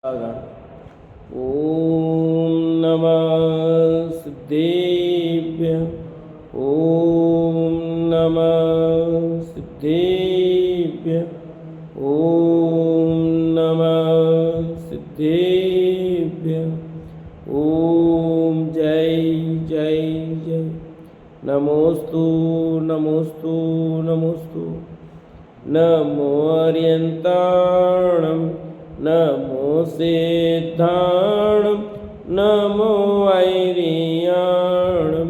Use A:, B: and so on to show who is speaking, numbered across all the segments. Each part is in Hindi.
A: ओम नमः सिद्धेभ्यः। ओम नमः सिद्धेभ्यः। ओम नमः सिद्धेभ्यः। ओम जय जय जय। नमोस्तु नमोस्तु नमोस्तु। नमो अर्यन्ताणं नमो सिद्धाणं नमो ऐरियाणं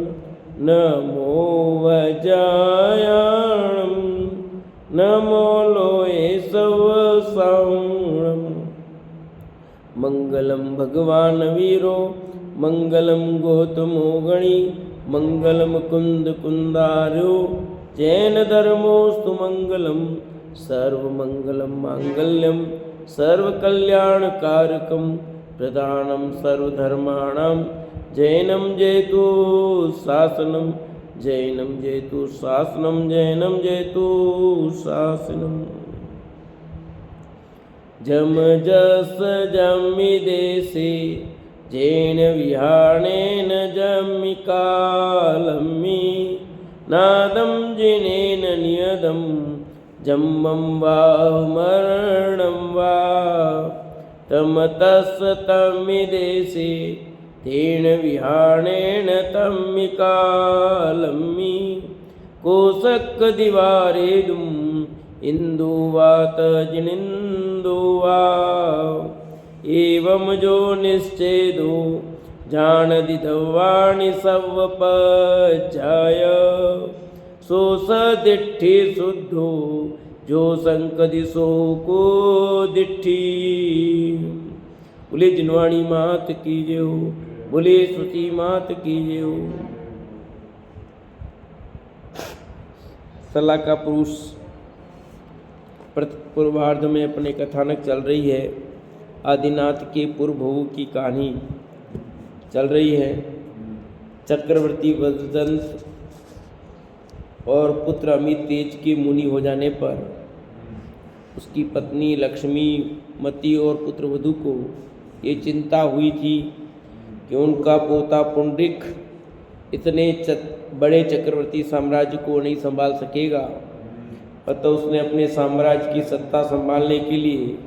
A: नमो वज्रायाणं नमो लोये सवसाणं। मंगलम भगवान वीरो मंगलम गौतमो गणी मंगलम कुंद कुंदारो जैन धर्मोस्तु मंगलम सर्वमंगलम मांगल्यम सर्वकल्याणकारकं प्रधानं सर्वधर्माणां जैनं जयतु शासनं जैनं जयतु शासनं जैनं जयतु शासनं। जम जस जमि देशे जैन विहाणेन जमि कालमि नादं जिनेन नियदं जम्मं वा मरणं वा तमतस्तमि देशे तेन विहाणेन तम्मि कालमि कोशक दिवारेदुं इंदुवात जिनिंदुवा एवं जो निश्चेदो जानदिधवाणि सवपजाय सो सदिट्ठि शुद्धो जो संकदिशो को दिट्ठी। बोले जिनवाणी मात की जय हो, बोले श्रुति मात की जय हो। सला का पुरुष पूर्वार्ध में अपने कथानक चल रही है। आदिनाथ के पूर्व भोगों की कहानी चल रही है। चक्रवर्ती वज्रदंत और पुत्र अमित तेज के मुनि हो जाने पर उसकी पत्नी लक्ष्मी मती और पुत्र वधु को ये चिंता हुई थी कि उनका पोता पुंडरीक इतने बड़े चक्रवर्ती साम्राज्य को नहीं संभाल सकेगा। अतः उसने अपने साम्राज्य की सत्ता संभालने के लिए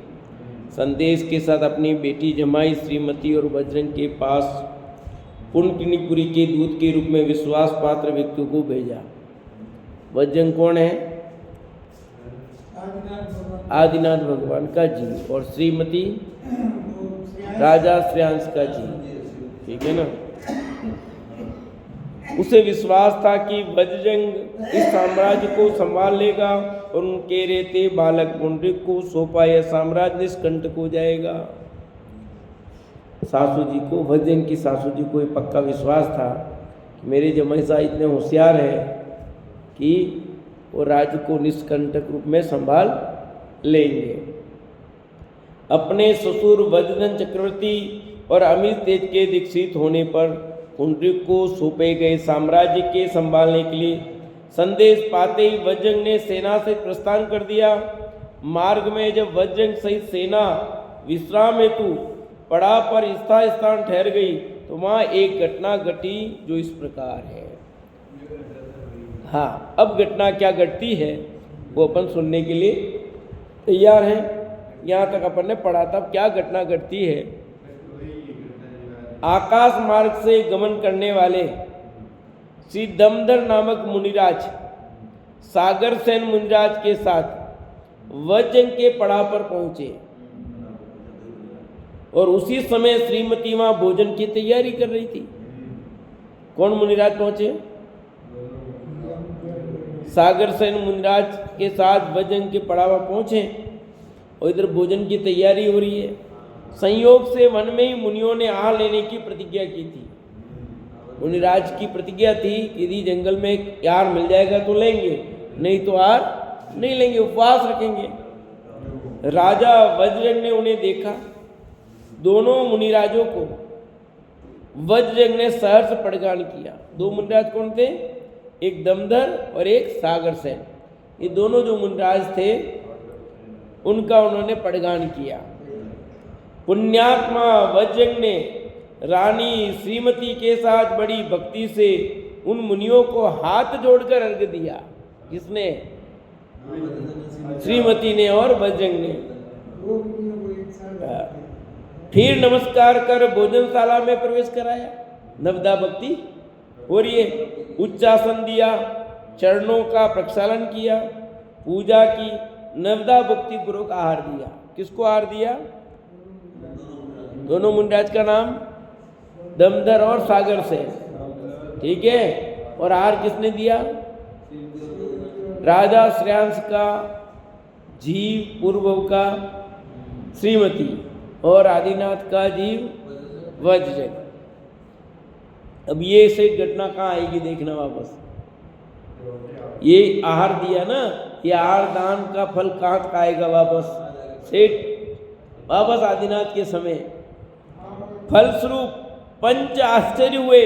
A: संदेश के साथ अपनी बेटी जमाई श्रीमती और बजरंग के पास पुण्यपुरी के दूत के रूप में विश्वास पात्र व्यक्ति को भेजा। बजरंग कौन है? आदिनाथ भगवान का जी और श्रीमती राजा श्रेयांश का जी। ठीक है ना। उसे विश्वास था कि बजरंग इस साम्राज्य को संभाल लेगा और उनके रहते बालक पुंडरीक को सौंपा यह साम्राज्य निष्कंटक हो जाएगा। सासू जी को, बजरंग की सासू जी को पक्का विश्वास था कि मेरे जमाई साहब इतने होशियार हैं कि वो राज्य को निष्कंटक रूप में संभाल लेंगे। अपने ससुर वज्रदंत चक्रवर्ती और अमित तेज के दीक्षित होने पर पुंडरीक को सौंपे गए साम्राज्य के संभालने के लिए संदेश पाते ही वज्रंग ने सेना से प्रस्थान कर दिया। मार्ग में जब वज्रंग सहित सेना विश्राम हेतु पड़ाव पर स्थान ठहर गई तो वहाँ एक घटना घटी जो इस प्रकार है। हाँ, अब घटना क्या घटती है वो अपन सुनने के लिए तैयार हैं। यहाँ तक अपन ने पढ़ा था। क्या घटना घटती है? आकाश मार्ग से गमन करने वाले श्री दमदर नामक मुनिराज सागर सेन मुनिराज के साथ वज्रंग के पड़ाव पर पहुंचे और उसी समय श्रीमती वहां भोजन की तैयारी कर रही थी। कौन मुनिराज पहुंचे? सागर सेन मुनिराज के साथ वज्रंग के पड़ाव पर पहुंचे और इधर भोजन की तैयारी हो रही है। संयोग से वन में ही मुनियों ने आहार लेने की प्रतिज्ञा की थी। मुनिराज की प्रतिज्ञा थी कि यदि जंगल में यार मिल जाएगा तो लेंगे, नहीं तो आहार नहीं लेंगे, उपवास रखेंगे। राजा वज्रंग ने उन्हें देखा। दोनों मुनिराजों को वज्रंग ने सहर्ष पड़गान किया। दो मुनिराज कौन थे? एक दमदर और एक सागर सेन। ये दोनों जो मुनिराज थे उनका उन्होंने पड़गान किया। पुण्यात्मा वज्रंग ने रानी श्रीमती के साथ बड़ी भक्ति से उन मुनियों को हाथ जोड़कर अर्घ दिया। किसने? श्रीमती ने और वज्रंग ने। फिर नमस्कार कर भोजनशाला में प्रवेश कराया। नवदा भक्ति हो रही है। उच्चासन दिया, चरणों का प्रक्षालन किया, पूजा की, नवदा भक्ति पूर्वक आहार दिया। किसको आहार दिया? दोनों मुनिराज का नाम दमदर और सागर से, ठीक है। और आहार किसने दिया? राजा श्रेयांश का, जीव पूर्व का श्रीमती और आदिनाथ का जीव वज्रंग। अब ये से घटना कहाँ आएगी देखना वापस। ये आहार दिया ना, ये आहार दान का फल कहाँ आएगा वापस? सेठ वापस आदिनाथ के समय। फलस्वरूप पंच आश्चर्य हुए।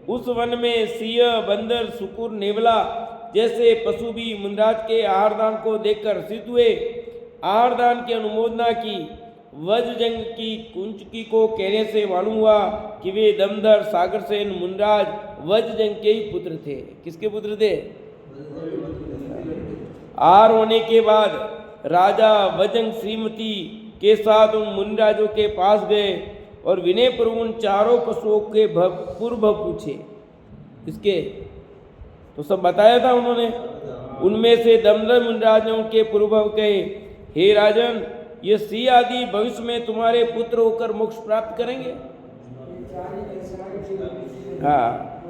A: उस वन में सिंह, बंदर, सुकुर, नेवला जैसे पशु भी मुनिराज के आहारदान को देखकर हर्षित हुए। आहारदान की अनुमोदना की। वज्रजंग की कुंचकी को कहने से मालूम हुआ कि वे दमदर सागरसेन मुनिराज वज्रजंग के ही पुत्र थे। किसके पुत्र थे? आहार होने के बाद राजा वज्रजंग श्रीमती के साथ उन मुनिराजों के पास गए और विनय पूर्वक उन चारों पशुओं के पूर्व पूछे। किसके? तो सब बताया था उन्होंने। उनमें से दमदर मुनिराज ने उनके पूर्व कहे, हे राजन, ये सिंह आदि भविष्य में तुम्हारे पुत्र होकर मोक्ष प्राप्त करेंगे। हाँ,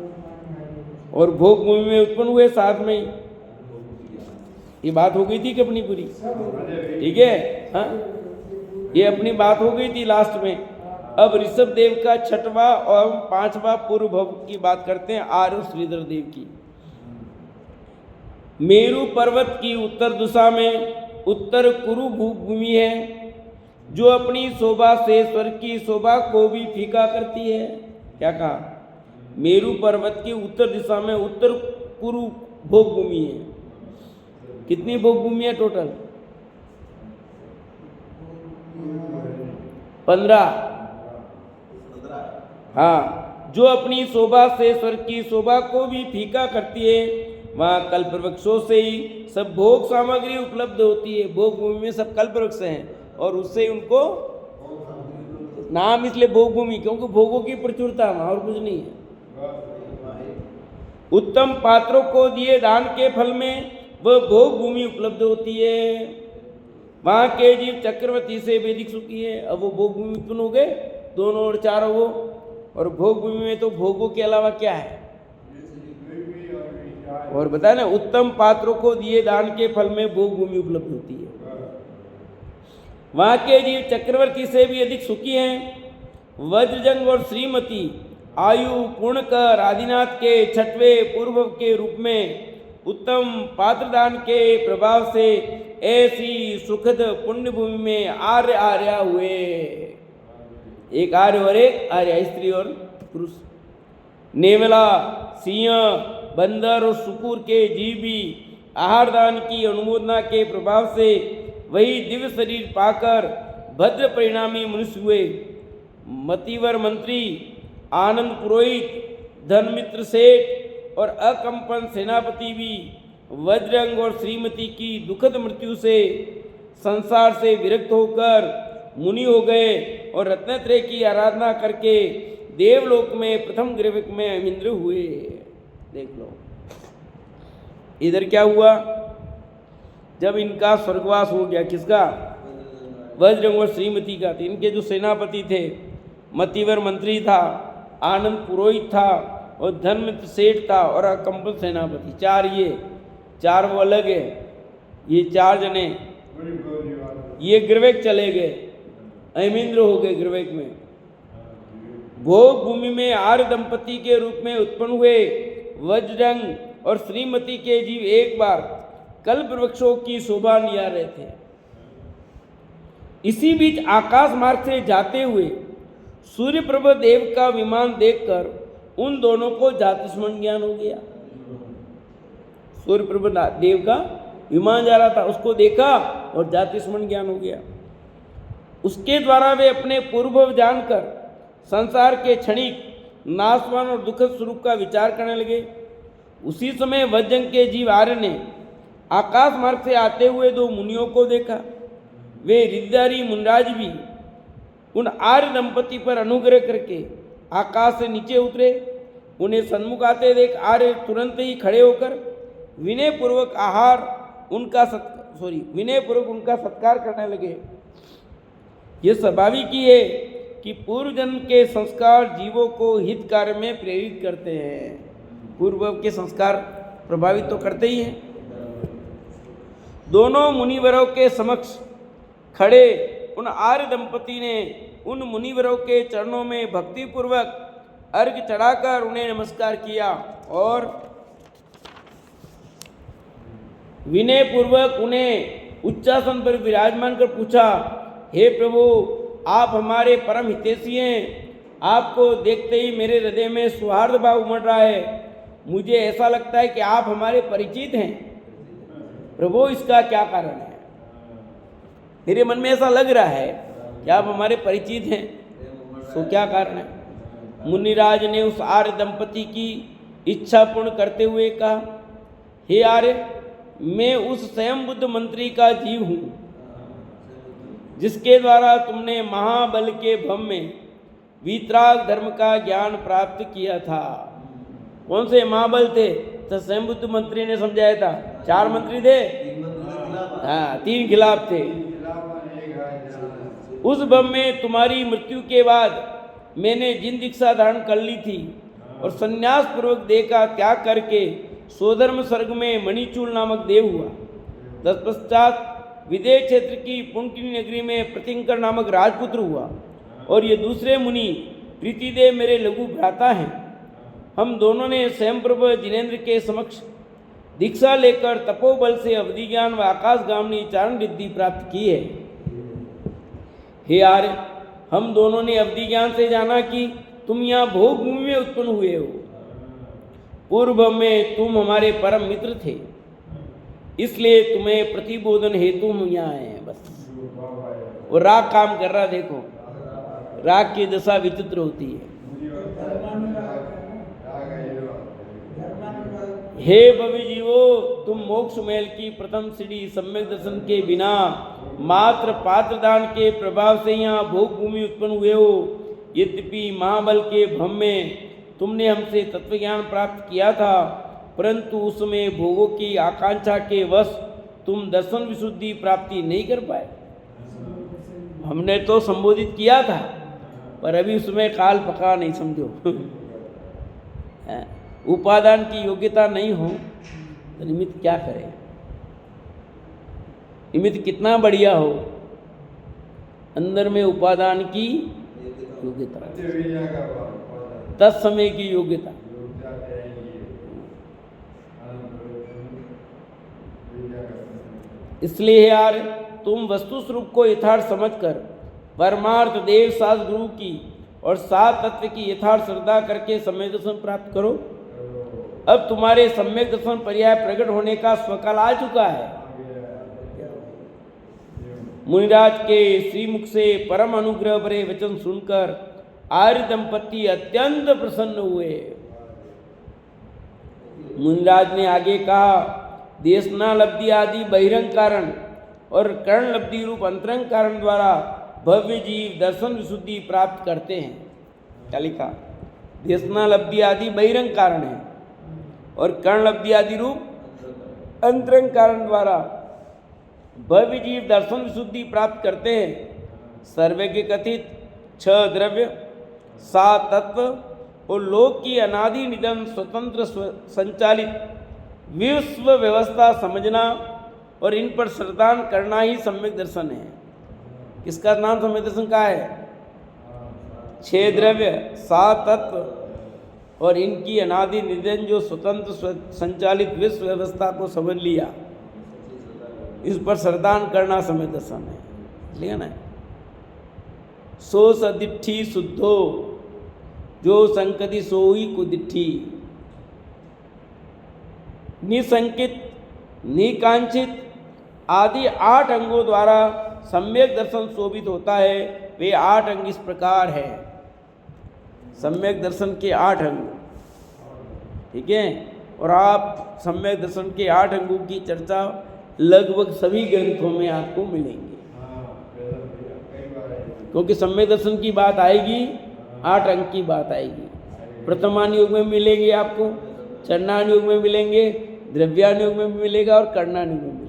A: और भोग भूमि में उत्पन्न हुए साथ में। ये बात हो गई थी कि अपनी पूरी, ठीक है। हाँ, ये अपनी बात हो गई थी लास्ट में। अब ऋषभ देव का छठवां और पांचवा पूर्व भव की बात करते हैं, आर्य श्रीधर देव की। मेरु पर्वत की उत्तर दिशा में उत्तर कुरु भूमि है, जो अपनी शोभा से स्वर्ग की शोभा को भी फीका करती है। क्या कहा? मेरु पर्वत की उत्तर दिशा में उत्तर कुरु भोग भूमि है। कितनी भोग भूमि है टोटल? 15। हाँ, जो अपनी शोभा से स्वर्ग की शोभा को भी फीका करती है। वहाँ कल्प वृक्षों से ही सब भोग सामग्री उपलब्ध होती है। भोग भूमि में सब कल्प वृक्ष हैं और उससे उनको नाम इसलिए भोग भूमि, क्योंकि भोगों की प्रचुरता वहाँ, और कुछ नहीं है। उत्तम पात्रों को दिए दान के फल में वह भोग भूमि उपलब्ध होती है। वहाँ के जीव चक्रवर्ती से वैदिक सुखी है। अब वो भोग भूमि उत्पन्न हो गए, दोनों और चारों वो। और भोग भूमि में तो भोगों के अलावा क्या है? और बताया ना, उत्तम पात्रों को दिए दान के फल में भोग भूमि उपलब्ध होती है। वहाँ के जीव चक्रवर्ती से भी अधिक सुखी हैं। वज्रजंग और श्रीमती आयु पूर्ण कर आदिनाथ के छठवें पूर्व के रूप में उत्तम पात्रदान के प्रभाव से ऐसी सुखद पुण्य भूमि में आर्य आर्या हुए। एक आर्य और एक आर्या, स्त्री और पुरुष। नेवला, सिंह, बंदर और सुकुर के जीव भी आहारदान की अनुमोदना के प्रभाव से वही दिव्य शरीर पाकर भद्र परिणामी मनुष्य हुए। मतिवर मंत्री, आनंद पुरोहित, धनमित्र सेठ और अकंपन सेनापति भी वज्रंग और श्रीमती की दुखद मृत्यु से संसार से विरक्त होकर मुनि हो गए और रत्नत्रय की आराधना करके देवलोक में प्रथम ग्रीवक में इंद्र हुए। देख लो इधर क्या हुआ। जब इनका स्वर्गवास हो गया, किसका? वज्रंग और श्रीमती का। तो इनके जो सेनापति थे, मतिवर मंत्री था, आनंद पुरोहित था और धनमित्र सेठ था और अकंपन सेनापति। चार, ये चार वो अलग है। ये चार जने ये ग्रीवक चले गए, अमिंद्र हो गए ग्रीवक में। भोग भूमि में आर्य दंपति के रूप में उत्पन्न हुए वज्रंग और श्रीमती के जीव एक बार कल्प वृक्षों की शोभा निहार रहे थे। इसी बीच आकाश मार्ग से जाते हुए सूर्य प्रभ देव का विमान देखकर उन दोनों को जातिस्मरण ज्ञान हो गया। सूर्य प्रभ देव का विमान जा रहा था, उसको देखा और जातिस्मरण ज्ञान हो गया। उसके द्वारा वे अपने पूर्व जानकर संसार के क्षणिक नाशवान और दुखद स्वरूप का विचार करने लगे। उसी समय वज्रंग के जीव आर्य ने आकाश मार्ग से आते हुए दो मुनियों को देखा। वे रिद्धारी मुनिराज भी उन आर्य दंपति पर अनुग्रह करके आकाश से नीचे उतरे। उन्हें सन्मुख आते देख आर्य तुरंत ही खड़े होकर विनयपूर्वक उनका सत्कार करने लगे। ये स्वाभाविक ही है कि पूर्व जन्म के संस्कार जीवों को हित कार्य में प्रेरित करते हैं। पूर्व के संस्कार प्रभावित तो करते ही हैं। दोनों मुनिवरों के समक्ष खड़े उन आर्य दंपति ने उन मुनिवरों के चरणों में भक्तिपूर्वक अर्घ्य चढ़ाकर उन्हें नमस्कार किया और विनय पूर्वक उन्हें उच्चासन पर विराजमान कर पूछा, हे प्रभु, आप हमारे परम हितैषी हैं। आपको देखते ही मेरे हृदय में सौहार्द भाव उमड़ रहा है। मुझे ऐसा लगता है कि आप हमारे परिचित हैं। प्रभु, इसका क्या कारण है? मेरे मन में ऐसा लग रहा है कि आप हमारे परिचित हैं। तो क्या कारण है? मुनिराज ने उस आर्य दंपति की इच्छा पूर्ण करते हुए कहा, हे आर्य, मैं उस स्वयं बुद्ध मंत्री का जीव हूँ जिसके द्वारा तुमने महाबल के भम में वीतराग धर्म का ज्ञान प्राप्त किया था। कौन से महाबल थे? तो स्वयं बुद्ध मंत्री ने समझाया था। 4 मंत्री थे, हाँ, 3 खिलाफ थे। उस भम में तुम्हारी मृत्यु के बाद मैंने जिन दीक्षा धारण कर ली थी और संन्यास पूर्वक देह का त्याग करके स्वधर्म स्वर्ग में मणिचूल नामक देव हुआ। तत्पश्चात विदेह क्षेत्र की पुंकिनी नगरी में प्रतिंकर नामक राजपुत्र हुआ और ये दूसरे मुनि प्रीतिदेव मेरे लघु भ्राता हैं। हम दोनों ने स्वयंप्रभ जिनेन्द्र के समक्ष दीक्षा लेकर तपोबल से अवधि ज्ञान व आकाशगामिनी चारण रिद्धि प्राप्त की है। हे आर्य, हम दोनों ने अवधि ज्ञान से जाना कि तुम यहाँ भोग भूमि में उत्पन्न हुए हो। पूर्व में तुम हमारे परम मित्र थे, इसलिए तुम्हें प्रतिबोधन हेतु हम यहाँ आए हैं। बस वो राग काम कर रहा, देखो राग की दशा विचित्र होती है। हे भवि जीवो, तुम मोक्ष महल की प्रथम सीढ़ी सम्यक दर्शन के बिना मात्र पात्रदान के प्रभाव से यहाँ भोग भूमि उत्पन्न हुए हो। यद्यपि महाबल के भ्रम में तुमने हमसे तत्वज्ञान प्राप्त किया था, परंतु उसमें भोगों की आकांक्षा के वश तुम दर्शन विशुद्धि प्राप्ति नहीं कर पाए। हमने तो संबोधित किया था, पर अभी उसमें काल पका नहीं, समझो। उपादान की योग्यता नहीं हो तो निमित्त क्या करे? निमित्त कितना बढ़िया हो, अंदर में उपादान की योग्यता, तत्समय की योग्यता। इसलिए यार, तुम वस्तु स्वरूप को यथार्थ समझकर परमार्थ देव शास्त्र गुरु की और 7 तत्व की यथार्थ श्रद्धा करके सम्यक दर्शन प्राप्त करो। अब तुम्हारे सम्यक दर्शन पर्याय प्रकट होने का स्वकाल आ चुका है। मुनिराज के श्रीमुख से परम अनुग्रह भरे वचन सुनकर आर्य दंपति अत्यंत प्रसन्न हुए। मुनिराज ने आगे कहा, देशना लब्धि आदि बहिरंग कारण और कर्ण लब्धि रूप अंतरंग कारण द्वारा भव्य जीव दर्शन विशुद्धि प्राप्त करते हैं। क्या लिखा? देशना लब्धि आदि बहिरंग कारण है और कर्ण लब्धि आदि रूप अंतरंग कारण द्वारा भव्य जीव दर्शन विशुद्धि प्राप्त करते हैं। सर्वज्ञ कथित 6 द्रव्य, 7 तत्व और लोक की अनादि निधन स्वतंत्र संचालित विश्व व्यवस्था समझना और इन पर श्रद्धान करना ही सम्यक दर्शन है। किसका नाम सम्यक दर्शन का है? 6 द्रव्य, 7 तत्व और इनकी अनादि निधन जो स्वतंत्र संचालित विश्व व्यवस्था को समझ लिया, इस पर श्रद्धान करना सम्यक दर्शन है। लिया ना? सो सदिट्ठी शुद्धो जो संकति सोई कुदिट्ठी। निसंकित, निकांक्षित आदि 8 अंगों द्वारा सम्यक दर्शन शोभित होता है वे 8 अंग इस प्रकार है। सम्यक दर्शन के 8 अंग, ठीक है। और आप सम्यक दर्शन के 8 अंगों की चर्चा लगभग सभी ग्रंथों में आपको मिलेंगे, क्योंकि सम्यक दर्शन की बात आएगी, 8 अंग की बात आएगी। प्रथमान योग में मिलेंगे आपको, चरणान योग में मिलेंगे, द्रव्यान योग में मिलेगा और कर्णान योग में मिलेगा।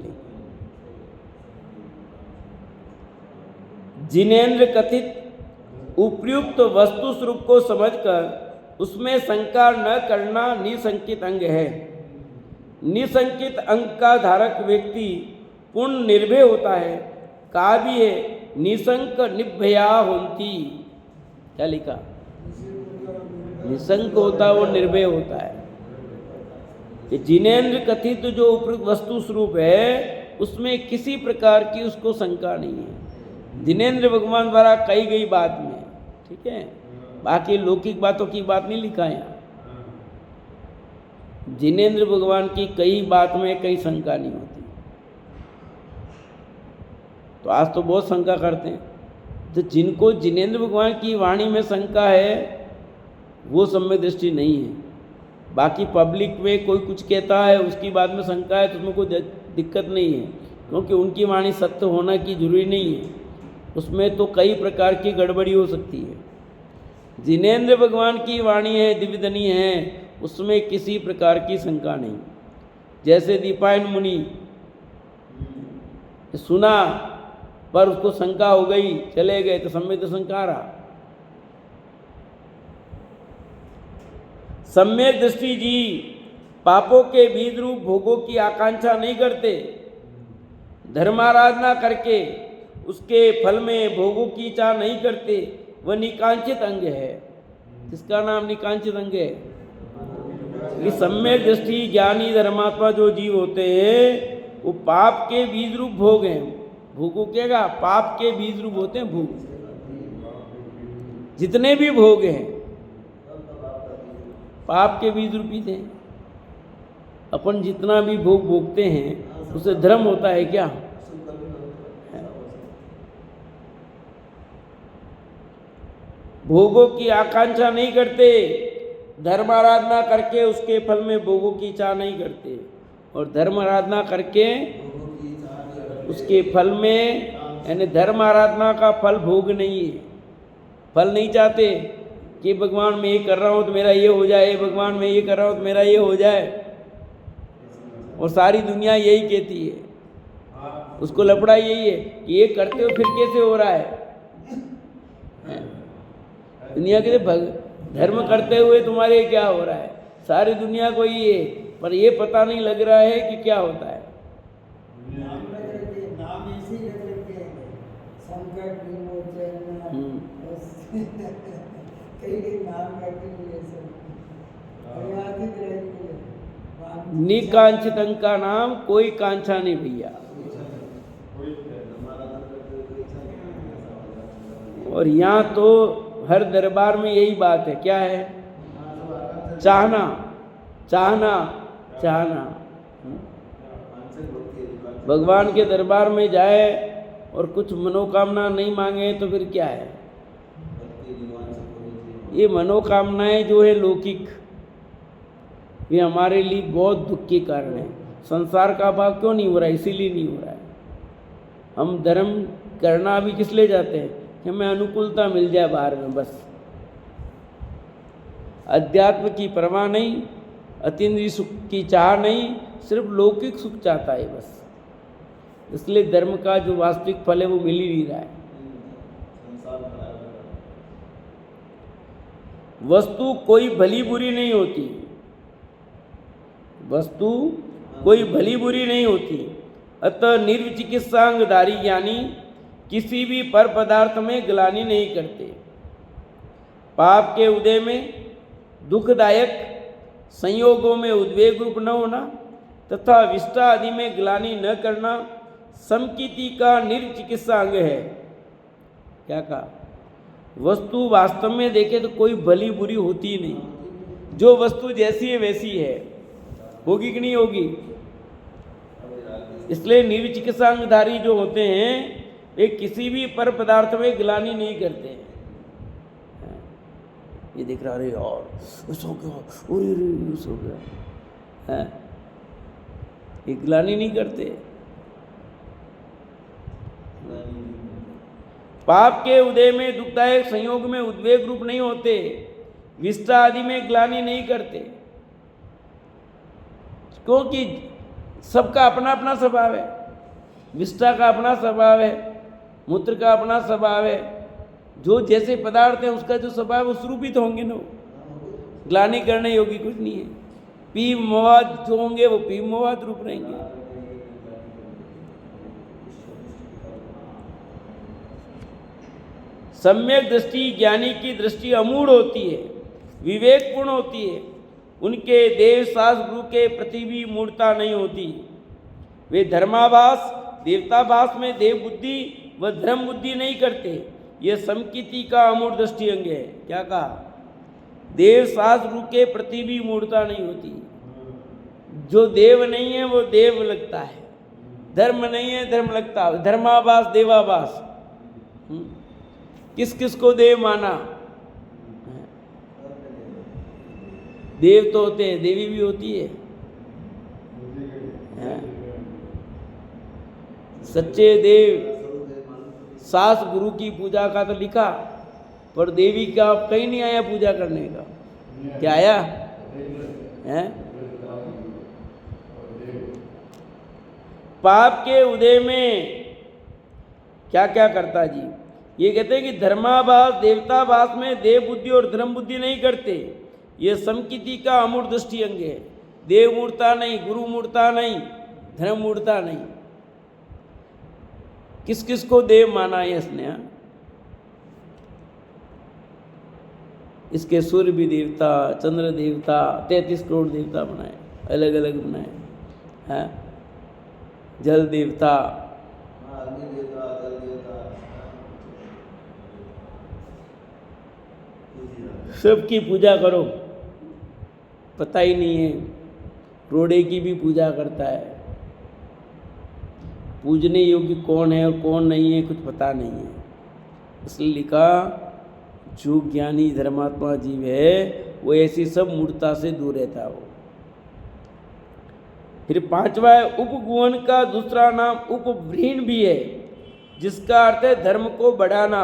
A: जिनेन्द्र कथित उपर्युक्त वस्तु स्वरूप को समझकर उसमें शंका न करना निसंकित अंग है। निसंकित अंग का धारक व्यक्ति पूर्ण निर्भय होता है। काव्य निशंक निभया होती, क्या लिखा? निशंक होता है वो निर्भय होता है। ये जिनेन्द्र कथित जो उपयुक्त वस्तु स्वरूप है उसमें किसी प्रकार की उसको शंका नहीं है। जिनेन्द्र भगवान द्वारा कही गई बात में, ठीक है, बाकी लौकिक बातों की बात नहीं लिखा है यहाँ। जिनेन्द्र भगवान की कई बात में कई शंका नहीं होती। तो आज तो बहुत शंका करते हैं, तो जिनको जिनेन्द्र भगवान की वाणी में शंका है वो सम्यक दृष्टि नहीं है। बाकी पब्लिक में कोई कुछ कहता है उसकी बात में शंका है तो उसमें कोई दिक्कत नहीं है, क्योंकि उनकी वाणी सत्य होना की जरूरी नहीं है, उसमें तो कई प्रकार की गड़बड़ी हो सकती है। जिनेन्द्र भगवान की वाणी है, दिव्यधनी है, उसमें किसी प्रकार की शंका नहीं। जैसे दीपायन मुनि सुना पर उसको शंका हो गई, चले गए, तो सम्यक दर्शन कहाँ रहा? सम्यक दृष्टि जी पापों के बीज रूप भोगों की आकांक्षा नहीं करते। धर्माराधना करके उसके फल में भोगों की इच्छा नहीं करते। वह निकांचित अंग है। इसका नाम निकांचित अंग है। ये सम्यक दृष्टि ज्ञानी धर्मात्मा जो जीव होते हैं वो पाप के बीज रूप भोग हैं। भोगों क्या, पाप के बीज रूप होते हैं भोग। जितने भी भोग हैं पाप के बीज रूपी थे। अपन जितना भी भोग भोगते हैं उससे धर्म होता है क्या? भोगों की आकांक्षा नहीं करते। धर्म आराधना करके उसके फल में भोगों की इच्छा नहीं करते, और धर्म आराधना करके उसके फल में, यानी धर्म आराधना का फल भोग नहीं है। फल नहीं चाहते कि भगवान मैं ये कर रहा हूँ तो मेरा ये हो जाए, भगवान मैं ये कर रहा हूँ तो मेरा ये हो जाए, और सारी दुनिया यही कहती है। उसको लफड़ा यही है कि ये करते हो फिर कैसे हो रहा है। दुनिया के धर्म करते हुए तुम्हारे क्या हो रहा है, सारी दुनिया को ये, पर ये पता नहीं लग रहा है कि क्या होता है। निकांक्षित अंग का नाम कोई कांक्षा नहीं भैया। और यहाँ तो हर दरबार में यही बात है, क्या है? चाहना चाहना चाहना। भगवान के दरबार में जाए और कुछ मनोकामना नहीं मांगे तो फिर क्या है? ये मनोकामनाएं जो है लौकिक, ये हमारे लिए बहुत दुख के कारण है। संसार का भाव क्यों नहीं हो रहा है? इसीलिए नहीं हो रहा है। हम धर्म करना भी किस लिए जाते हैं कि हमें अनुकूलता मिल जाए बाहर में, बस। अध्यात्म की परवाह नहीं, अतीन्द्रिय सुख की चाह नहीं, सिर्फ लौकिक सुख चाहता है बस। इसलिए धर्म का जो वास्तविक फल है वो मिल ही नहीं रहा है। वस्तु कोई भली बुरी नहीं होती, वस्तु कोई भली बुरी नहीं होती। अतः निर्विचिकित्सांगधारी ज्ञानी किसी भी पर पदार्थ में ग्लानि नहीं करते। पाप के उदय में दुखदायक संयोगों में उद्वेग रूप न होना तथा विष्टा आदि में ग्लानि न करना समकीति का निर्चिकित्सा अंग है। क्या कहा? वस्तु वास्तव में देखे तो कोई भली बुरी होती नहीं। जो वस्तु जैसी है वैसी है, होगी कि नहीं होगी? इसलिए निर्विचिकित्सांगधारी जो होते हैं वे किसी भी पर पदार्थ में ग्लानि नहीं करते हैं। ये दिख रहा, अरे यार ऐसा हो गया, अरे ऐसा हो गया, है ये ग्लानि नहीं करते। पाप के उदय में दुखदायक संयोग में उद्वेग रूप नहीं होते, विष्टा आदि में ग्लानि नहीं करते, क्योंकि सबका अपना अपना स्वभाव है। विष्टा का अपना स्वभाव है, मूत्र का अपना स्वभाव है, जो जैसे पदार्थ है उसका जो स्वभाव उस रूपित होंगे ना, ग्लानि करने योग्य कुछ नहीं है। पी मवाद जो होंगे वो पी मवाद रूप रहेंगे। सम्यक दृष्टि ज्ञानी की दृष्टि अमूढ़ होती है, विवेकपूर्ण होती है। उनके देव शास्त्र गुरु के प्रति भी मूढ़ता नहीं होती। वे धर्माभास देवताभास में देव बुद्धि व धर्म बुद्धि नहीं करते। यह समकिति का अमूढ़ दृष्टि अंग है। क्या कहा? देव शास्त्र गुरु के प्रति भी मूढ़ता नहीं होती। जो देव नहीं है वो देव लगता है, धर्म नहीं है धर्म लगता है। धर्माभास देवाभास, किस किस को देव माना? देव तो होते हैं, देवी भी होती है। सच्चे देव सास गुरु की पूजा का तो लिखा, पर देवी का कहीं नहीं आया पूजा करने का। क्या आया है? पाप के उदय में क्या क्या करता जी? ये कहते हैं कि धर्माभास देवताभास में देव बुद्धि और धर्म बुद्धि नहीं करते। ये समकिति का अमूढ़ दृष्टि अंग है। देव मूर्ता नहीं, गुरु मूर्ता नहीं, धर्म मूर्ता नहीं। किस किस को देव माना है इसने? इसके सूर्य भी देवता, चंद्र देवता, 33 करोड़ देवता बनाए, अलग अलग बनाए हैं। जल देवता, सबकी पूजा करो, पता ही नहीं है। रोड़े की भी पूजा करता है। पूजने योग्य कौन है और कौन नहीं है कुछ पता नहीं है। इसलिए लिखा, जो ज्ञानी धर्मात्मा जीव है वो ऐसी सब मूर्ता से दूर रहता हो। फिर पांचवा है, उपगुहन का दूसरा नाम उपव्रीण भी है, जिसका अर्थ है धर्म को बढ़ाना,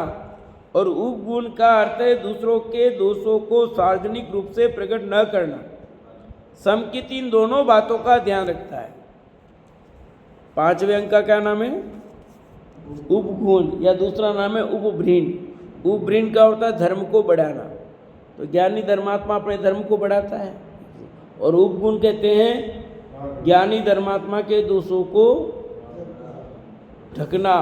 A: और उपगुण का अर्थ है दूसरों के दोषों को सार्वजनिक रूप से प्रकट न करना। समकिति इन दोनों बातों का ध्यान रखता है। पांचवें अंक का क्या नाम है? उपगुण, या दूसरा नाम है उपव्रीण। उपव्रीण का होता है धर्म को बढ़ाना। तो ज्ञानी धर्मात्मा अपने धर्म को बढ़ाता है, और उपगुण कहते हैं ज्ञानी धर्मात्मा के दोषों को ढकना।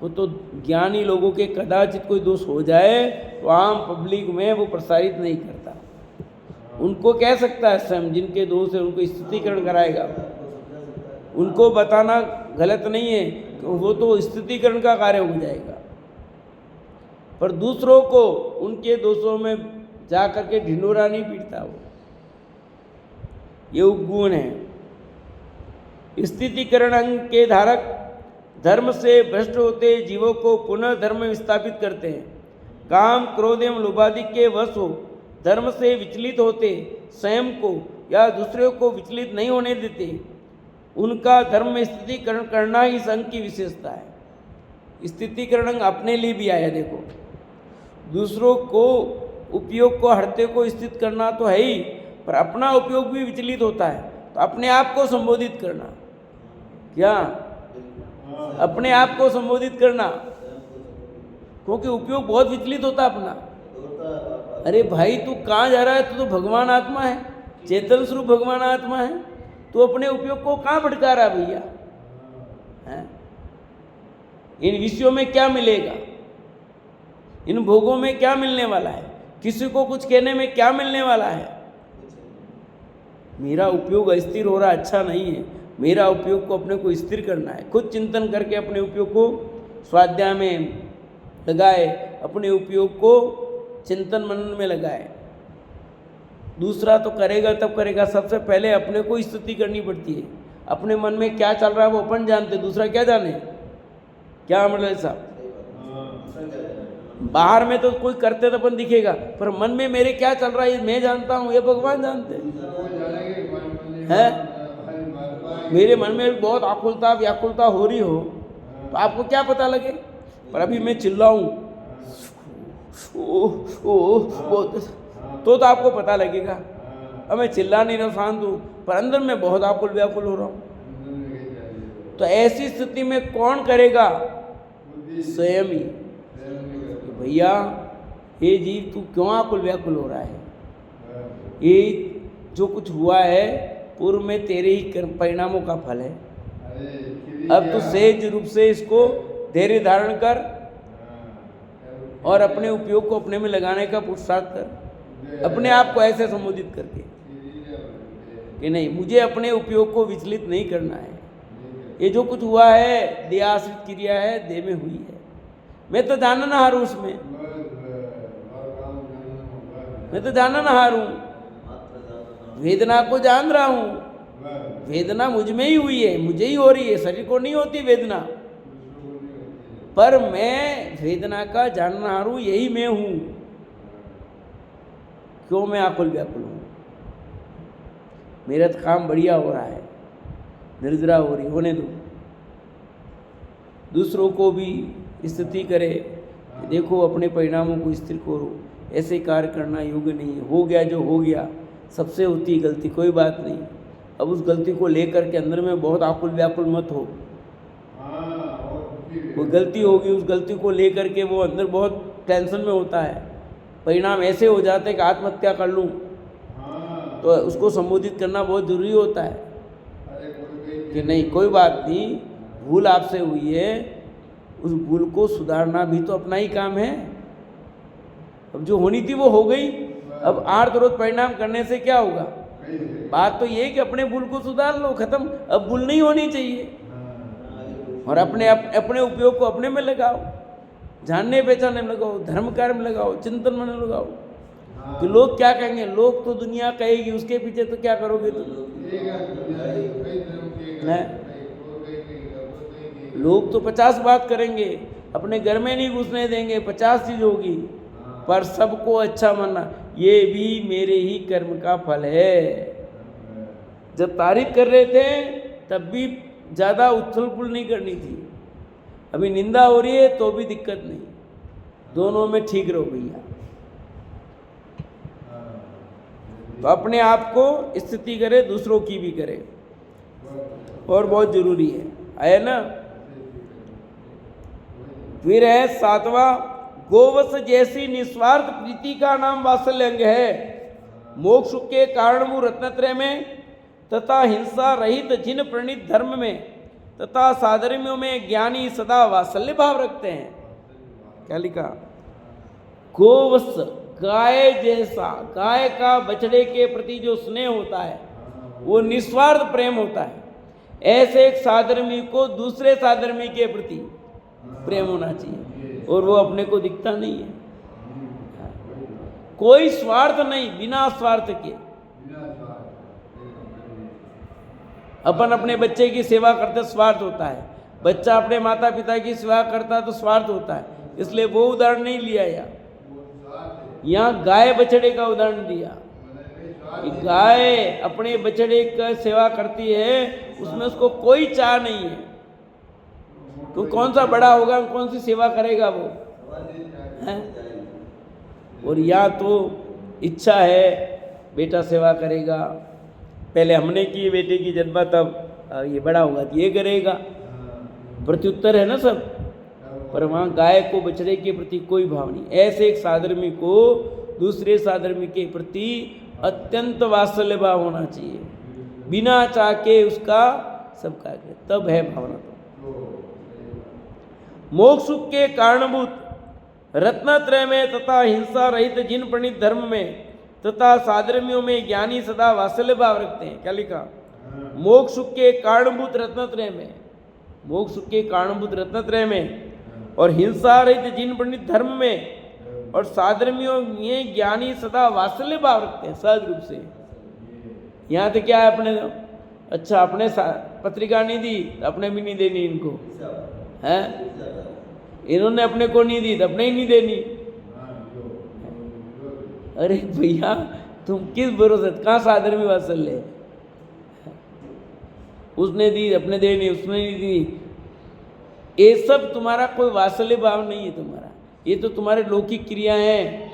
A: वो तो ज्ञानी लोगों के कदाचित कोई दोष हो जाए तो आम पब्लिक में वो प्रसारित नहीं करता। उनको कह सकता है स्वयं, जिनके दोष है उनको स्थितिकरण कराएगा। उनको बताना गलत नहीं है, वो तो स्थितिकरण का कार्य हो जाएगा। पर दूसरों को उनके दोषों में जा करके ढिंढोरा नहीं पीटता वो। ये उपगुण है। स्थितिकरण अंग के धारक धर्म से भ्रष्ट होते जीवों को पुनः धर्म में विस्थापित करते हैं। काम क्रोध एवं लोभादि के वश हो धर्म से विचलित होते स्वयं को या दूसरों को विचलित नहीं होने देते। उनका धर्म में स्थितिकरण करना ही इस अंग की विशेषता है। स्थितिकरण अंग अपने लिए भी आया। देखो, दूसरों को उपयोग को हरते को स्थित करना तो है ही, पर अपना उपयोग भी विचलित होता है। तो अपने आप को संबोधित करना, क्या अपने आप को संबोधित करना, क्योंकि उपयोग बहुत विचलित होता है अपना। अरे भाई, तू कहाँ जा रहा है? तू तो भगवान आत्मा है, चेतन स्वरूप भगवान आत्मा है। तू अपने उपयोग को कहाँ भटका रहा भैया? इन विषयों में क्या मिलेगा? इन भोगों में क्या मिलने वाला है? किसी को कुछ कहने में क्या मिलने वाला है? मेरा उपयोग अस्थिर हो रहा अच्छा नहीं है। मेरा उपयोग को अपने को स्थिर करना है। खुद चिंतन करके अपने उपयोग को स्वाध्याय में लगाए, अपने उपयोग को चिंतन मनन में लगाए। दूसरा तो करेगा तब करेगा, सबसे पहले अपने को स्थिति करनी पड़ती है। अपने मन में क्या चल रहा है वो अपन जानते, दूसरा क्या जाने। क्या मतलब साहब? बाहर में तो कोई करते तो अपन दिखेगा, पर मन में मेरे क्या चल रहा है मैं जानता हूँ, ये भगवान जानते हैं। मेरे मन में बहुत आकुलता व्याकुलता हो रही हो तो आपको क्या पता लगे? पर अभी मैं चिल्लाऊं तो आपको पता लगेगा। अब मैं चिल्ला नहीं रहा, शांत हूँ, पर अंदर में बहुत आकुल व्याकुल हो रहा हूँ। तो ऐसी स्थिति में कौन करेगा? स्वयं ही। भैया ये जीव तू क्यों आकुल व्याकुल हो रहा है? ये जो कुछ हुआ है पूर्व में तेरे ही कर्म परिणामों का फल है। अब तू सहज रूप से इसको धैर्य धारण कर और अपने उपयोग को अपने में लगाने का पुरुषार्थ कर, अपने आप को ऐसे संबोधित करके कि नहीं, मुझे अपने उपयोग को विचलित नहीं करना है। ये जो कुछ हुआ है देह आश्रित क्रिया है, देह में हुई है, मैं तो जानना हार हूँ उसमें, मैं तो जानना हार हूँ, वेदना को जान रहा हूँ, वेदना मुझ में ही हुई है, मुझे ही हो रही है, शरीर को नहीं होती वेदना, पर मैं वेदना का जाननहार हूँ, यही मैं हूँ। क्यों मैं आकुल व्याकुल हूँ? मेरा तो काम बढ़िया हो रहा है, निर्जरा हो रही, होने दो। दूसरों को भी स्थिति करे, देखो अपने परिणामों को स्थिर करो, ऐसे कार्य करना योग्य नहीं है। हो गया जो हो गया, सबसे होती गलती, कोई बात नहीं। अब उस गलती को लेकर के अंदर में बहुत आकुल व्याकुल मत हो। कोई गलती होगी, उस गलती को लेकर के वो अंदर बहुत टेंशन में होता है, परिणाम ऐसे हो जाते हैं कि आत्महत्या कर लूँ, तो उसको संबोधित करना बहुत जरूरी होता है कि नहीं, कोई बात नहीं, भूल आपसे हुई है, उस भूल को सुधारना भी तो अपना ही काम है। अब जो होनी थी वो हो गई, अब आर्त-रोध परिणाम करने से क्या होगा? बात तो ये है कि अपने भूल को सुधार लो, खत्म। अब भूल नहीं होनी चाहिए और अपने उपयोग को अपने में लगाओ, जानने पहचानने में लगाओ, धर्म कार्य में लगाओ, चिंतन में लगाओ। तो लोग क्या कहेंगे? लोग तो दुनिया कहेगी, उसके पीछे तो क्या करोगे तुम? लोग तो 50 बात करेंगे, अपने घर में नहीं घुसने देंगे, 50 चीज होगी, पर सबको अच्छा मानना, ये भी मेरे ही कर्म का फल है। जब तारीफ कर रहे थे तब भी ज़्यादा उछल पुल नहीं करनी थी, अभी निंदा हो रही है तो भी दिक्कत नहीं, दोनों में ठीक रहो भैया। तो अपने आप को स्थिति करे, दूसरों की भी करे, और बहुत जरूरी है ना। फिर है 7वां, गोवत्स जैसी निस्वार्थ प्रीति का नाम वात्सल्य अंग है। मोक्ष के कारणभूत रत्नत्रय में तथा हिंसा रहित जिन प्रणीत धर्म में तथा साधर्म्यों में ज्ञानी सदा वात्सल्य भाव रखते हैं। क्या लिखा? गोवत्स, गाय जैसा, गाय का बछड़े के प्रति जो स्नेह होता है वो निस्वार्थ प्रेम होता है, ऐसे एक साधर्मी को दूसरे साधर्मी के प्रति प्रेम होना चाहिए, और वो अपने को दिखता नहीं है। कोई स्वार्थ नहीं, बिना स्वार्थ के। अपन अपने बच्चे की सेवा करते स्वार्थ होता है, बच्चा अपने माता पिता की सेवा करता तो स्वार्थ होता है, इसलिए वो उदाहरण नहीं लिया। यहाँ गाय बछड़े का उदाहरण दिया कि गाय अपने बछड़े का सेवा करती है, उसमें उसको कोई चाह नहीं है, तो कौन सा बड़ा होगा, कौन सी सेवा करेगा वो है? और या तो इच्छा है बेटा सेवा करेगा, पहले हमने की बेटे की जन्म, तब ये बड़ा होगा तो ये करेगा, प्रत्युत्तर है ना सब। पर वहाँ गाय को बछड़े के प्रति कोई भाव नहीं। ऐसे एक साधर्मी को दूसरे साधर्मी के प्रति अत्यंत वात्सल्य भाव होना चाहिए, बिना चाह के उसका सब कार्य, तब है भावना। तो मोक्ष के कारणभूत रत्नत्रय में तथा हिंसा रहित जिन प्रणीत धर्म में तथा साधर्मियों में ज्ञानी सदा वात्सल्य भाव रखते हैं। क्या लिखा? मोक्ष के कारणभूत रत्नत्रय में, मोक्ष के कारणभूत रत्नत्रय में और हिंसा रहित जिन प्रणीत धर्म में और साधर्मियों में ज्ञानी सदा वात्सल्य भाव रखते हैं सहज रूप से। यहाँ तो क्या है, अपने अच्छा अपने पत्रिका नहीं दी, अपने भी नहीं देनी इनको, है इन्होंने अपने को नहीं दी तो अपने ही नहीं देनी। अरे भैया तुम किस भरोसे, कहाँ साधर्मी वात्सल्य है? उसने दी अपने देनी, उसने नहीं दी, ये सब तुम्हारा कोई वात्सल्य भाव नहीं है तुम्हारा, ये तो तुम्हारे लौकिक क्रिया हैं।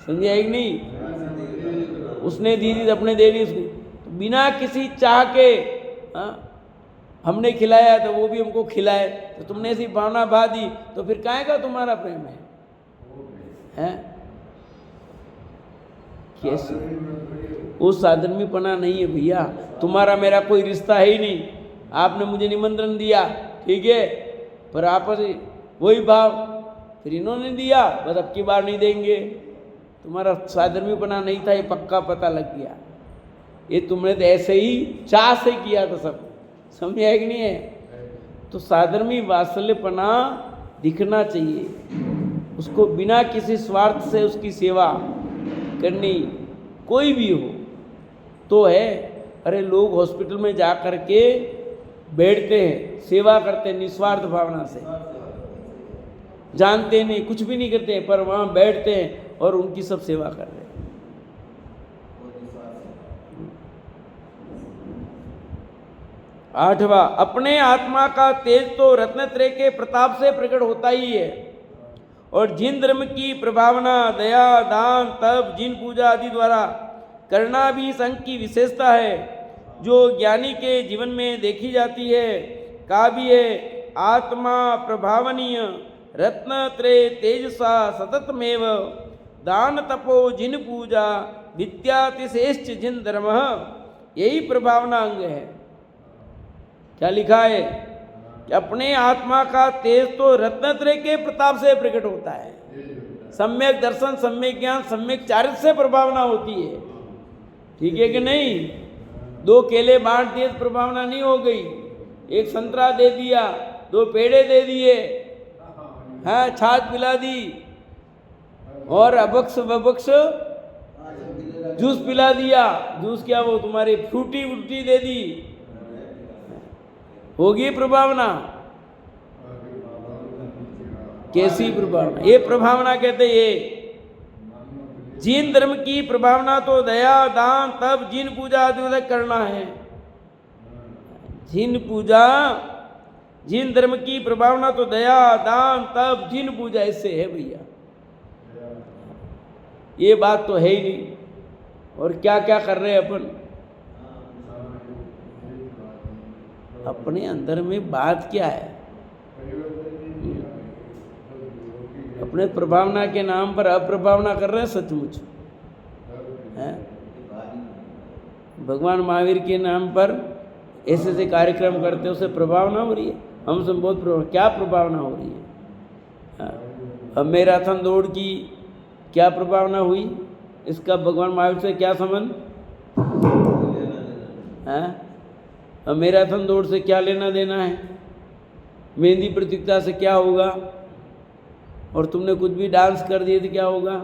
A: समझ आएगी नहीं? उसने दी थी अपने दे दी, उसको तो बिना किसी चाह के, हाँ हमने खिलाया तो वो भी हमको खिलाए, तो तुमने ऐसी भावना भा दी तो फिर काहे का तुम्हारा प्रेम है? हैं? कैसे? वो साधर्मीपना नहीं है भैया। तुम्हारा मेरा कोई रिश्ता है ही नहीं, आपने मुझे निमंत्रण दिया, ठीक है, पर आपस वही भाव, फिर इन्होंने दिया, बस अब की बार नहीं देंगे। तुम्हारा साधर्मीपना नहीं था, ये पक्का पता लग गया। ये तुमने तो ऐसे ही चाह से किया था सब, समझ आया कि नहीं है? तो साधर्मी वात्सल्यपना दिखना चाहिए, उसको बिना किसी स्वार्थ से उसकी सेवा करनी, कोई भी हो तो है। अरे लोग हॉस्पिटल में जा कर के बैठते हैं, सेवा करते हैं निस्वार्थ भावना से, जानते नहीं, कुछ भी नहीं करते, पर वहाँ बैठते हैं और उनकी सब सेवा कर रहे हैं। आठवां, अपने आत्मा का तेज तो रत्नत्रय के प्रताप से प्रकट होता ही है, और जिन धर्म की प्रभावना दया दान तप जिन पूजा आदि द्वारा करना भी संघ की विशेषता है, जो ज्ञानी के जीवन में देखी जाती है। काव्य आत्मा प्रभावनीय रत्नत्रय तेजसा सततमेव दान तपो जिन पूजा विद्यातिश्रेष्ठ जिन धर्म, यही प्रभावना अंग है। क्या लिखा है कि अपने आत्मा का तेज तो रत्नत्रय के प्रताप से प्रकट होता है। सम्यक दर्शन, सम्यक ज्ञान, सम्यक चारित्र से प्रभावना होती है, ठीक है कि नहीं? दो केले बांट दिए तो प्रभावना नहीं हो गई, एक संतरा दे दिया, दो पेड़े दे दिए, हाँ छाछ पिला दी, और अबक्स बबक्स जूस पिला दिया, जूस क्या वो तुम्हारी फ्रूटी व्रूटी दे दी, होगी प्रभावना? कैसी प्रभावना? ये प्रभावना कहते ये जिन धर्म की प्रभावना तो दया दान तप जिन पूजा आदि करना है। जिन पूजा, जिन धर्म की प्रभावना तो दया दान तप जिन पूजा, इससे है भैया। ये बात तो है ही नहीं। और क्या क्या कर रहे हैं अपन? अपने अंदर में बात क्या है? अपने प्रभावना के नाम पर अप्रभावना कर रहे हैं सचमुच हैं। भगवान महावीर के नाम पर ऐसे ऐसे कार्यक्रम करते, उससे प्रभावना हो रही है। हमसे बहुत क्या प्रभावना हो रही है? अब मैराथन दौड़ की क्या प्रभावना हुई? इसका भगवान महावीर से क्या संबंध है? अब मैराथन दौड़ से क्या लेना देना है? मेहंदी प्रतियोगिता से क्या होगा? और तुमने कुछ भी डांस कर दिए तो क्या होगा?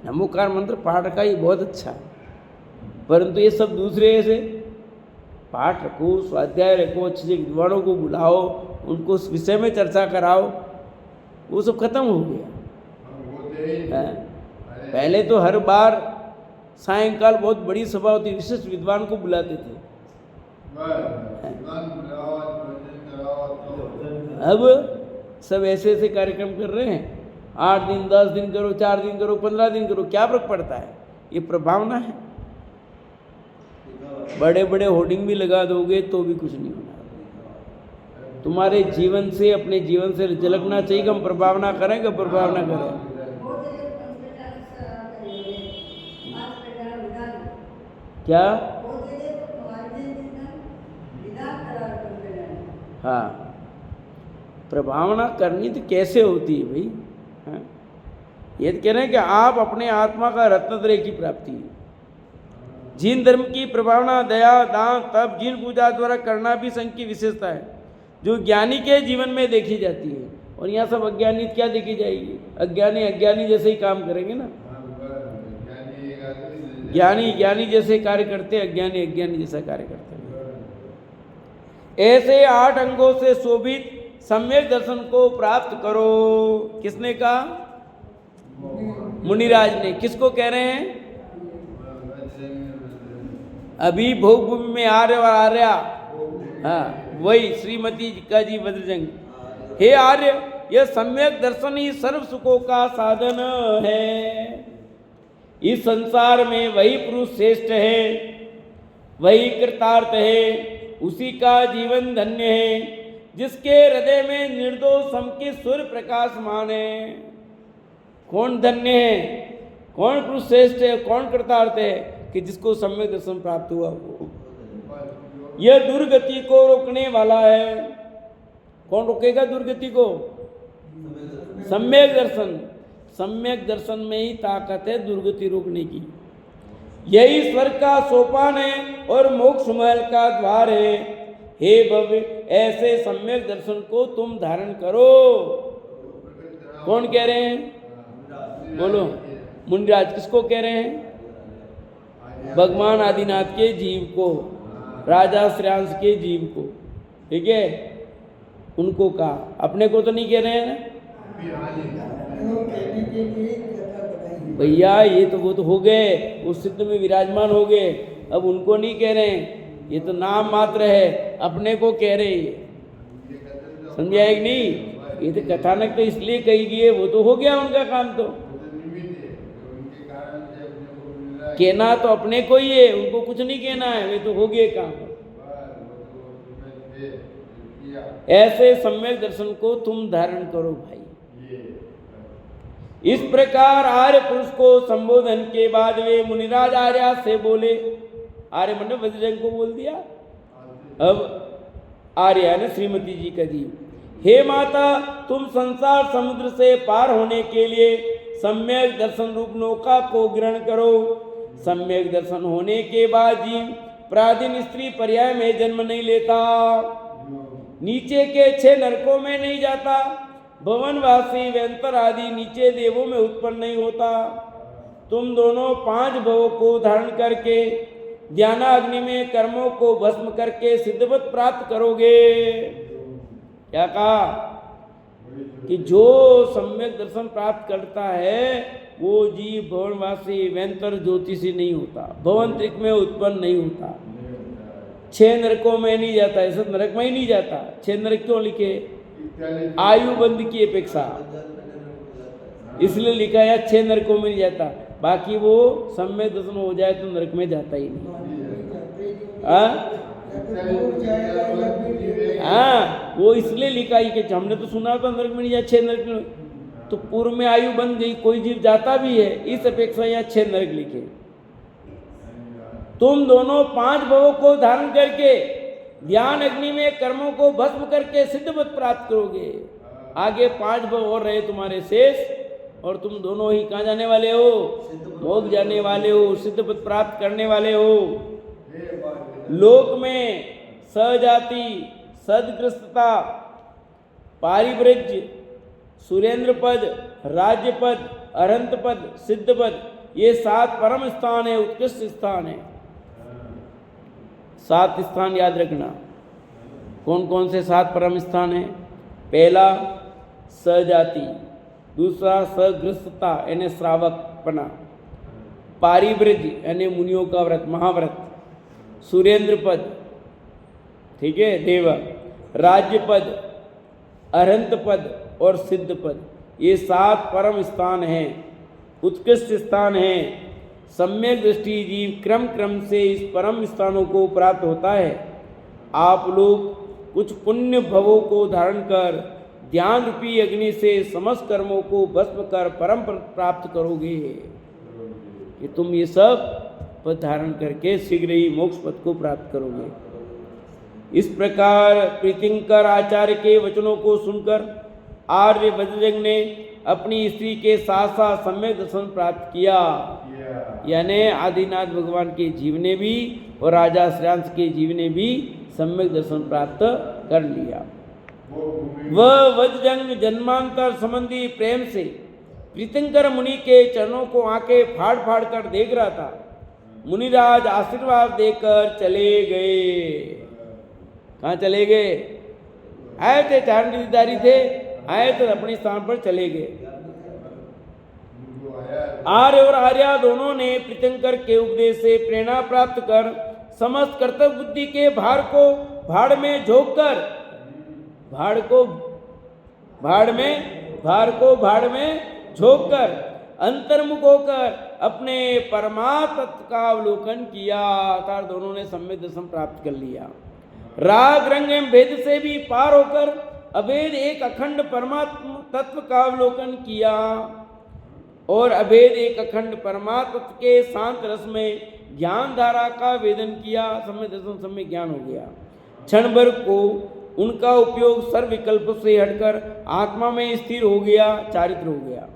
A: नमोकार मंत्र पाठ का ही बहुत अच्छा है, परंतु ये सब दूसरे ऐसे पाठ रखो, स्वाध्याय रखो, अच्छे से विद्वानों को बुलाओ, उनको उस विषय में चर्चा कराओ, वो सब खत्म हो गया। पहले तो हर बार सायंकाल बहुत बड़ी सभा होती, विशिष्ट विद्वान को बुलाते थे। अब सब ऐसे ऐसे कार्यक्रम कर रहे हैं, 8 दिन 10 दिन करो, 4 दिन करो, 15 दिन करो, क्या फर्क पड़ता है? ये प्रभावना है। बड़े बड़े होर्डिंग भी लगा दोगे तो भी कुछ नहीं होना। तुम्हारे जीवन से, अपने जीवन से झलकना चाहिए कि हम प्रभावना करें कि प्रभावना करें। क्या? हाँ, प्रभावना करनी तो कैसे होती है भाई? हाँ? ये कह रहे हैं कि आप अपने आत्मा का रत्नत्रय की प्राप्ति है। जिन धर्म की प्रभावना दया दान तप जिन पूजा द्वारा करना भी संघ की विशेषता है, जो ज्ञानी के जीवन में देखी जाती है। और यहाँ सब अज्ञानी क्या देखी जाएगी? अज्ञानी अज्ञानी जैसे ही काम करेंगे ना। ज्ञानी ज्ञानी जैसे कार्य करते, अज्ञानी अज्ञानी जैसा कार्य करते हैं। ऐसे 8 अंगों से शोभित सम्यक दर्शन को प्राप्त करो। किसने कहा? मुनिराज ने। किसको कह रहे हैं? अभी भोग भूमि में आर्य और आर्या, हाँ वही श्रीमती का जी वज्रजंग। हे आर्य, यह सम्यक दर्शन ही सर्व सुखों का साधन है। इस संसार में वही पुरुष श्रेष्ठ है, वही कृतार्थ है, उसी का जीवन धन्य है, जिसके हृदय में निर्दोष समकित सूर्य प्रकाशमान है। कौन धन्य है? कौन पुरुष श्रेष्ठ है? कौन कृतार्थ है? कि जिसको सम्यक दर्शन प्राप्त हुआ वो। यह दुर्गति को रोकने वाला है। कौन रोकेगा दुर्गति को? सम्यक दर्शन। सम्यक दर्शन में ही ताकत है दुर्गति रोकने की। यही स्वर्ग का सोपान है और मोक्ष महल का द्वार है। हे भव्य, ऐसे सम्यक दर्शन को तुम धारण करो। कौन कह रहे हैं? बोलो। मुनिराज। किसको कह रहे हैं? भगवान आदिनाथ के जीव को, राजा श्रेयांश के जीव को। ठीक है, उनको कहा, अपने को तो नहीं कह रहे हैं ना भैया। ये तो वो तो हो गए, उस सिद्ध में विराजमान हो गए, अब उनको नहीं कह रहे हैं। ये तो नाम मात्र है, अपने को कह रहे हैं। समझा है कि नहीं? ये तो कथानक तो इसलिए कही गई है, वो तो हो गया उनका काम। तो कहना तो अपने को ही है, उनको कुछ नहीं कहना है, वे तो हो गए काम। ऐसे सम्यक दर्शन को तुम धारण करो भाई। इस प्रकार आर्य पुरुष को संबोधन के बाद वे मुनिराज आर्या से बोले। आर्य मंडल वज्रजंग को बोल दिया। अब आर्या ने श्रीमती जी का जीव, हे माता, तुम संसार समुद्र से पार होने के लिए सम्यक दर्शन रूप नौका को ग्रहण करो। सम्यक दर्शन होने के बाद जीव प्राचीन स्त्री पर्याय में जन्म नहीं लेता, नीचे के 6 नरकों में नहीं जाता, भवनवासी व्यंतर आदि नीचे देवों में उत्पन्न नहीं होता। तुम दोनों 5 भवों को धारण करके ज्ञानाग्नि में कर्मों को भस्म करके सिद्धवत प्राप्त करोगे। क्या कहा? कि जो सम्यक दर्शन प्राप्त करता है वो जीव भवनवासी व्यंतर ज्योतिषी नहीं होता, भवंत्रिक में उत्पन्न नहीं होता, 6 नरकों में नहीं जाता। ऐसा नरक में ही नहीं जाता। 6 नरक क्यों लिखे? आयु बंद की अपेक्षा, इसलिए लिखा है 6 नरकों में नहीं जाता। बाकी वो सम्यक दर्शन हो जाए तो नरक में जाता ही नहीं। हाँ, वो इसलिए लिखा ही कि हमने तो सुना था नरक में नहीं जाए, 6 नरक में, तो पूर्व में आयु बन गई, कोई जीव जाता भी है, इस अपेक्षा यहाँ 6 नरक लिखे। तुम दोनों 5 भवों को धारण करके ज्ञान अग्नि में कर्मों को भस्म करके सिद्धवत प्राप्त करोगे। आगे 5 भव और रहे तुम्हारे शेष, और तुम दोनों ही कहाँ जाने वाले हो? मोक्ष जाने वाले हो, सिद्धवत प्राप्त करने वाले हो। लोक में सहजाति, सदग्रस्तता, पारिव्रज्य, सुरेंद्र पद, राज्य पद, अरंत पद, सिद्ध पद, ये 7 परम स्थान है, उत्कृष्ट स्थान है। 7 स्थान याद रखना। कौन कौन से 7 परम स्थान हैं? पहला सहजाति, दूसरा सग्रस्तता यानी श्रावकपना, पारिव्रज्य यानी मुनियों का व्रत, महाव्रत, सुरेंद्र पद, ठीक है, देव, राज्य पद, अरहंत पद और सिद्ध पद, ये 7 परम स्थान हैं, उत्कृष्ट स्थान हैं। सम्यक दृष्टि जीव क्रम क्रम से इस परम स्थानों को प्राप्त होता है। आप लोग कुछ पुण्य भवों को धारण कर ध्यान रूपी अग्नि से समस्त कर्मों को भस्म कर परम प्राप्त करोगे। कि तुम ये सब पद धारण करके शीघ्र ही मोक्ष पद को प्राप्त करोगे। इस प्रकार प्रीतिंकर आचार्य के वचनों को सुनकर आर्य वज्रजंग ने अपनी स्त्री के साथ साथ सम्यक दर्शन प्राप्त किया। यानी आदिनाथ भगवान के जीव ने भी और राजा श्रेयांश के जीव ने भी सम्यक दर्शन प्राप्त कर लिया। वह वज्रजंग जन्मांतर संबंधी प्रेम से प्रीतिंकर मुनि के चरणों को आंखें फाड़ फाड़ कर देख रहा था। मुनिराज आशीर्वाद देकर चले गए। कहाँ चले गए? आए थे, चारण रीतिधारी थे, आए तो अपने स्थान पर चले गए। आर्य और आर्या दोनों ने प्रीतंकर के उपदेश से प्रेरणा प्राप्त कर समस्त कर्तव्य बुद्धि के भार को भाड़ में झोंककर भाड़ में झोंककर अंतर्मुख होकर अपने परमात्म तत्व का अवलोकन किया। अर्थात दोनों ने सम्यक दर्शन प्राप्त कर लिया। राग रंग एवं भेद से भी पार होकर अभेद एक अखंड परमात्म तत्व का अवलोकन किया और अभेद एक अखंड परमात्म तत्व के शांत रस में ज्ञान धारा का वेदन किया। सम्यक दर्शन सम्यक ज्ञान हो गया। क्षण भर को उनका उपयोग सर्व विकल्प से हटकर आत्मा में स्थिर हो गया, चारित्र हो गया।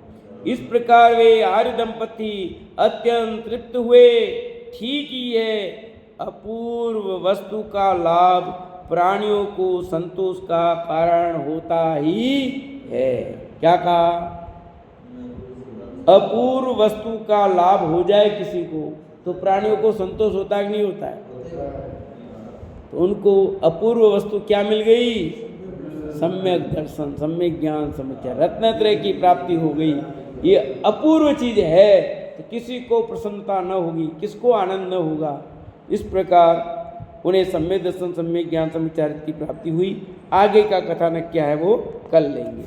A: इस प्रकार वे आर्य दंपति अत्यंत तृप्त हुए। ठीक ही है, अपूर्व वस्तु का लाभ प्राणियों को संतोष का कारण होता ही है। क्या कहा? अपूर्व वस्तु का लाभ हो जाए किसी को तो प्राणियों को संतोष होता है कि नहीं होता है? तो उनको अपूर्व वस्तु क्या मिल गई? सम्यक दर्शन, सम्यक ज्ञान, सम्यक रत्नत्रय की प्राप्ति हो गई। ये अपूर्व चीज है तो किसी को प्रसन्नता न होगी, किसको आनंद न होगा। इस प्रकार उन्हें सम्यक दर्शन, सम्यक ज्ञान, सम्यक चरित्र की प्राप्ति हुई। आगे का कथानक क्या है वो कल लेंगे।